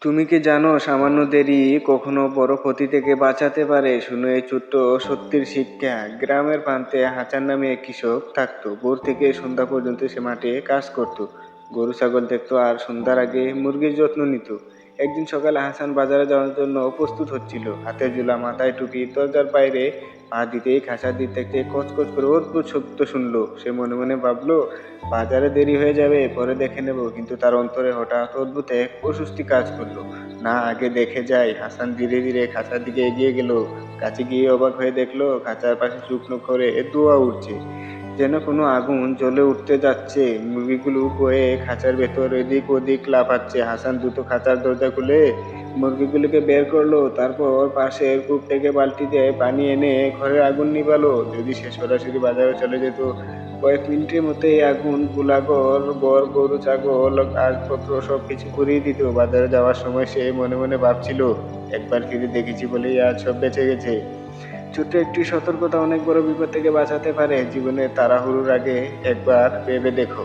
তুমি কি জানো সামান্য দেরি কখনো বড় ক্ষতি থেকে বাঁচাতে পারে? শুনো এই ছোট্ট সত্যির শিক্ষা। গ্রামের প্রান্তে হাচান নামে এক কৃষক থাকতো। ভোর থেকে সন্ধ্যা পর্যন্ত সে মাঠে কাজ করত, গরু ছাগল দেখতো আর সন্ধ্যার আগে মুরগির যত্ন নিত। একদিন সকালে হাসান বাজারে যাওয়ার জন্য প্রস্তুত হচ্ছিল, হাতে ঝুলা, মাথায় টুপি। দরজার বাইরে পা দিতেই খাঁচার দিক থেকে কচকচ করে অদ্ভুত শব্দ শুনলো। সে মনে মনে ভাবলো, বাজারে দেরি হয়ে যাবে, পরে দেখে নেব। কিন্তু তার অন্তরে হঠাৎ অদ্ভুত এক অস্বস্তি কাজ করলো। না, আগে দেখে যাই। হাসান ধীরে ধীরে খাঁচার দিকে এগিয়ে গেল। কাছে গিয়ে অবাক হয়ে দেখলো খাঁচার পাশে শুকনো করে ধোঁয়া উঠছে, যেন কোনো আগুন জ্বলে উঠতে যাচ্ছে। মুরগিগুলো ভয়ে খাঁচার ভেতর এদিক ওদিক লাফাচ্ছে। হাসান দ্রুত খাঁচার দরজা খুলে মুরগিগুলোকে বের করলো। তারপর পাশের কূপ থেকে বালতি দিয়ে পানি এনে ঘরের আগুন নিভালো। যদি সে সরাসরি বাজারে চলে যেত, কয়েক মিনিটের মধ্যে এই আগুন গোলাঘর, ঘর, গরু ছাগল, আসপত্র সবকিছু পুড়িয়ে দিত। বাজারে যাওয়ার সময় সে মনে মনে ভাবছিল, একবার ফিরে দেখেছি বলেই আজ সব বেঁচে গেছে। ছোট্ট একটি সতর্কতা অনেক বড় বিপদ থেকে বাঁচাতে পারে। জীবনের তাড়াহুড়োর আগে একবার ভেবে দেখো।